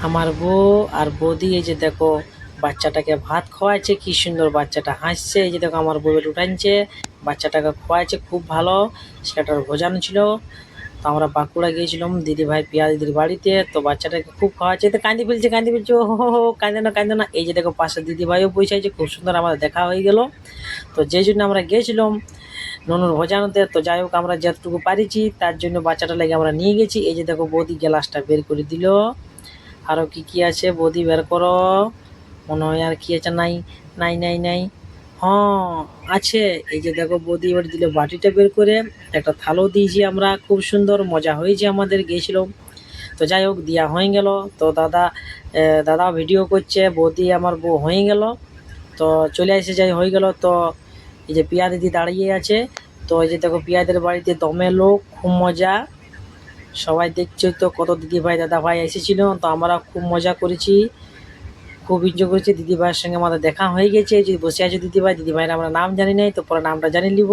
আমার বউ আর বৌদি এই যে দেখো বাচ্চাটাকে ভাত খাওয়াচ্ছে, কি সুন্দর বাচ্চাটা হাসছে। এই যে দেখো আমার বউয়ের উঠানছে, বাচ্চাটাকে খাওয়াচ্ছে, খুব ভালো। সেটার ভোজানো ছিল। তো আমরা বাঁকুড়া গিয়েছিলাম দিদি ভাই পিয়া দিদির বাড়িতে, তো বাচ্চাটাকে খুব খাওয়াচ্ছে। তো কান্দি ফেলছে, ও হো হো, কান্দে না। এই যে দেখো পাশে দিদি ভাইও পৌঁছাইছে, খুব সুন্দর আমাদের দেখা হয়ে গেল। তো যেই জন্য আমরা গিয়েছিলাম ননুর ভোজানোতে। তো যাই হোক আমরা যতটুকু পারিছি তার জন্য বাচ্চাটা লেগে আমরা নিয়ে গেছি। এই যে দেখো বৌদি গ্লাসটা বের করে দিল। আরও কি কি আছে বৌদি বের করো, মনে হয় আর কি আছে। নাই নাই নাই নাই হ্যাঁ আছে। এই যে দেখো বৌদি এবার দিল বাটিটা বের করে, একটা থালও দিয়েছি আমরা, খুব সুন্দর মজা হয়েছে আমাদের, গিয়েছিলাম। তো যাই হোক দিয়া হয়ে গেল। তো দাদা ভিডিও করছে, বৌদি আমার বউ হয়ে গেল। তো চলে এসে যাই হয়ে গেল। তো এই যে পিয়া দিদি দাঁড়িয়ে আছে। তো এই যে দেখো পিয়াদের বাড়িতে দমে লোক, খুব মজা। সবাই দেখছো তো, কত দিদি ভাই দাদা ভাই এসেছিল। তো আমরা খুব মজা করেছি, খুব এনজয় করেছি। দিদি ভাইয়ের সঙ্গে আমাদের দেখা হয়ে গেছে, যে বসে আছে দিদি ভাইয়ের আমরা নাম জানি নাই, তো পরে নামটা জানি নিব।